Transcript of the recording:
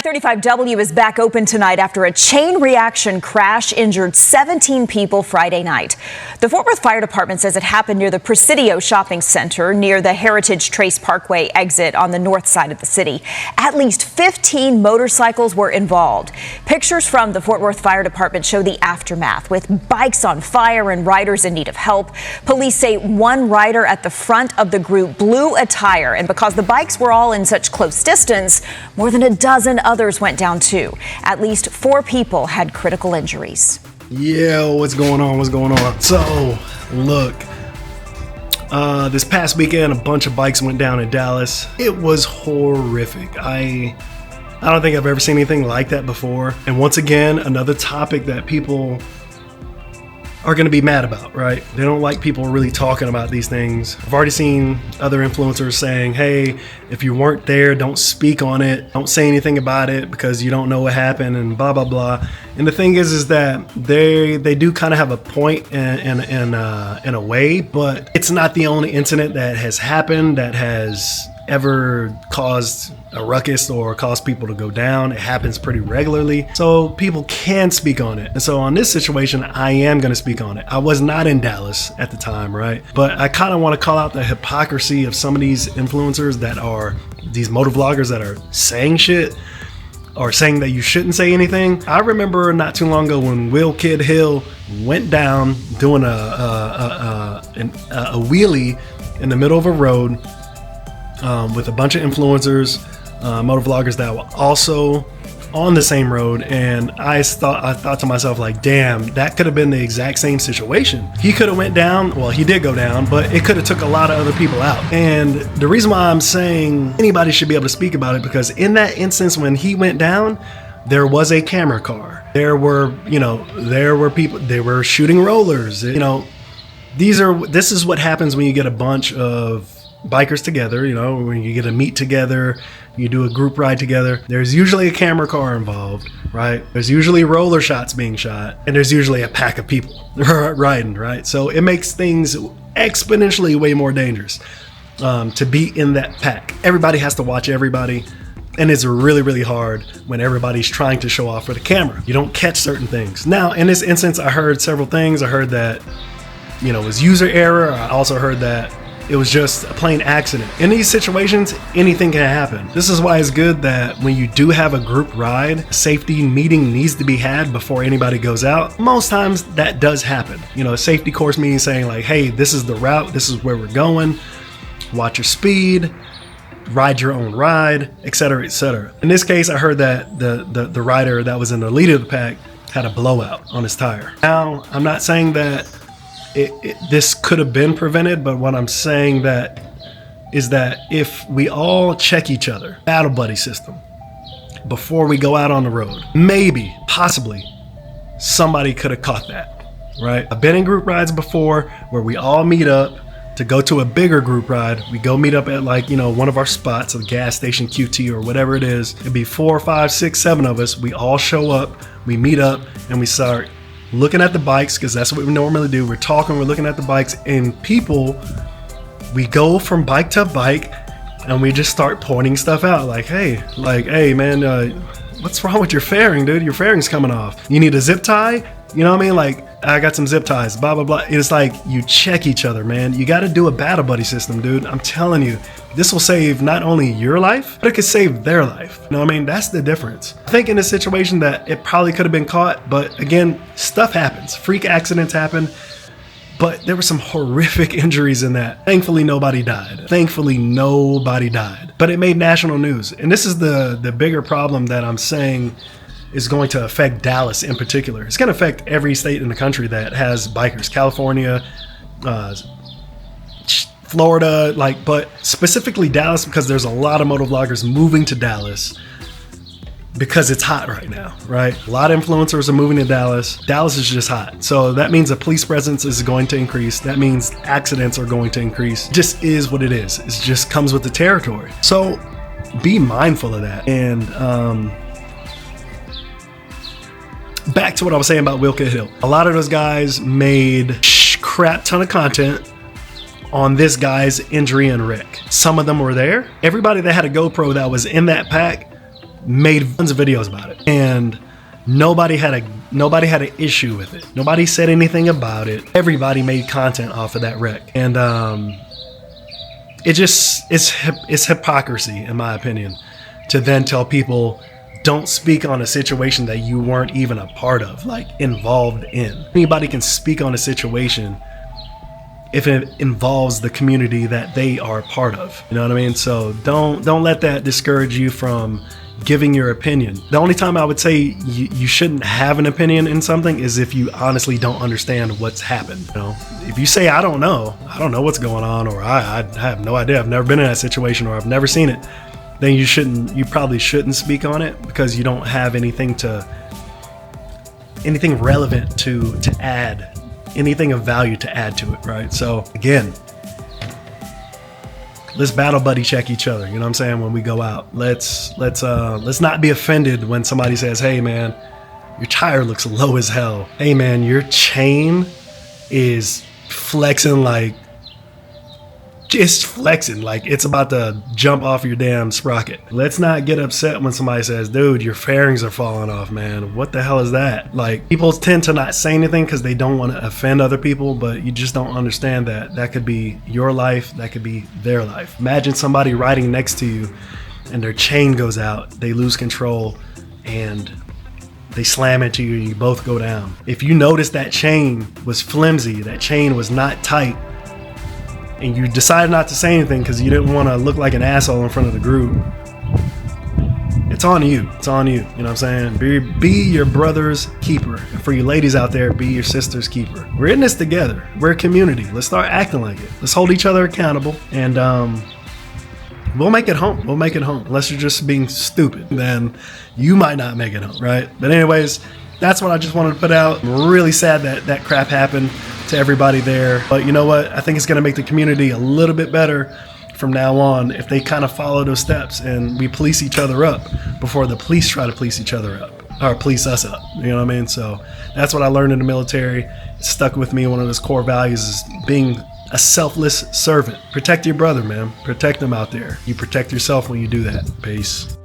I-35W is back open tonight after a chain reaction crash injured 17 people Friday night. The Fort Worth Fire Department says it happened near the Presidio Shopping Center near the Heritage Trace Parkway exit on the north side of the city. At least 15 motorcycles were involved. Pictures from the Fort Worth Fire Department show the aftermath with bikes on fire and riders in need of help. Police say one rider at the front of the group blew a tire, and because the bikes were all in such close distance, more than a dozen others went down too. At least 4 people had critical injuries. Yeah, what's going on? What's going on? So, look, this past weekend, a bunch of bikes went down in Dallas. It was horrific. I don't think I've ever seen anything like that before. And once again, another topic that people are going to be mad about, right? They don't like people really talking about these things. I've already seen other influencers saying, hey, if you weren't there, don't speak on it. Don't say anything about it because you don't know what happened and blah, blah, blah. And the thing is that they do kind of have a point in a way, but it's not the only incident that has happened that has ever caused a ruckus or caused people to go down. It happens pretty regularly, so people can speak on it. And so on this situation, I am going to speak on it. I was not in Dallas at the time, right? But I kind of want to call out the hypocrisy of some of these influencers that are these motovloggers that are saying shit or saying that you shouldn't say anything. I remember not too long ago when Will Kid Hill went down doing a wheelie in the middle of a road with a bunch of influencers, motovloggers that were also on the same road, and I thought to myself, like, damn, that could have been the exact same situation. He could have went down, well, he did go down, but it could have took a lot of other people out. And the reason why I'm saying anybody should be able to speak about it, because in that instance when he went down, there was a camera car. There were people, they were shooting rollers. This is what happens when you get a bunch of bikers together, when you get a meet together, you do a group ride together. There's usually a camera car involved, right? There's usually roller shots being shot, and there's usually a pack of people riding, right? So it makes things exponentially way more dangerous to be in that pack. Everybody has to watch everybody, and it's really, really hard when everybody's trying to show off for the camera. You don't catch certain things. Now, in this instance, I heard several things. I heard that, it was user error. I also heard that it was just a plain accident. In these situations, anything can happen. This is why it's good that when you do have a group ride, a safety meeting needs to be had before anybody goes out. Most times that does happen. A safety course meeting saying like, hey, this is the route, this is where we're going, watch your speed, ride your own ride, etc., etc. In this case, I heard that the rider that was in the lead of the pack had a blowout on his tire. Now, I'm not saying that this could have been prevented, but what I'm saying is that if we all check each other, battle buddy system, before we go out on the road, maybe, possibly, somebody could have caught that, right? I've been in group rides before where we all meet up to go to a bigger group ride. We go meet up at one of our spots, a gas station, QT, or whatever it is. It'd be 4, 5, 6, 7 of us. We all show up, we meet up, and we start looking at the bikes, because that's what we normally do. We're talking, we're looking at the bikes, and people, we go from bike to bike and we just start pointing stuff out like, hey man, what's wrong with your fairing, dude? Your fairing's coming off. You need a zip tie? You know what I mean? Like, I got some zip ties, blah, blah, blah. It's like you check each other, man. You got to do a battle buddy system, dude. I'm telling you, this will save not only your life, but it could save their life. You know what I mean? That's the difference. I think in this situation that it probably could have been caught, but again, stuff happens. Freak accidents happen, but there were some horrific injuries in that. Thankfully, nobody died. But it made national news. And this is the bigger problem that I'm saying is going to affect Dallas in particular. It's going to affect every state in the country that has bikers. California, Florida, but specifically Dallas, because there's a lot of motovloggers moving to Dallas because it's hot right now, right? A lot of influencers are moving to Dallas. Dallas is just hot. So that means the police presence is going to increase. That means accidents are going to increase. It just is what it is. It just comes with the territory. So be mindful of that. And back to what I was saying about Will Kid Hill. A lot of those guys made crap ton of content on this guy's injury and wreck. Some of them were there. Everybody that had a GoPro that was in that pack made tons of videos about it, and nobody had an issue with it. Nobody said anything about it. Everybody made content off of that wreck, and it's hypocrisy, in my opinion, to then tell people don't speak on a situation that you weren't even a part of, like involved in. Anybody can speak on a situation if it involves the community that they are part of. You know what I mean? So don't let that discourage you from giving your opinion. The only time I would say you shouldn't have an opinion in something is if you honestly don't understand what's happened. You know, if you say I don't know what's going on, or I have no idea, I've never been in that situation, or I've never seen it, then you probably shouldn't speak on it, because you don't have anything relevant to add, anything of value to add to it, right? So again, let's battle buddy check each other. You know what I'm saying? When we go out, let's not be offended when somebody says, "Hey man, your tire looks low as hell. Hey man, your chain is flexing like it's about to jump off your damn sprocket." Let's not get upset when somebody says, "Dude, your fairings are falling off, man. What the hell is that?" Like, people tend to not say anything because they don't want to offend other people, but you just don't understand that could be your life, that could be their life. Imagine somebody riding next to you and their chain goes out, they lose control, and they slam into you and you both go down. If you notice that chain was flimsy, that chain was not tight, and you decided not to say anything because you didn't want to look like an asshole in front of the group, it's on you. It's on you. You know what I'm saying? Be your brother's keeper. And for you ladies out there, be your sister's keeper. We're in this together. We're a community. Let's start acting like it. Let's hold each other accountable, and we'll make it home. We'll make it home. Unless you're just being stupid, then you might not make it home, right? But anyways, that's what I just wanted to put out. I'm really sad that crap happened to everybody there. But you know what? I think it's going to make the community a little bit better from now on if they kind of follow those steps and we police each other up before the police try to police each other up, or police us up. You know what I mean? So that's what I learned in the military. It stuck with me. One of those core values is being a selfless servant. Protect your brother, man. Protect him out there. You protect yourself when you do that. Peace.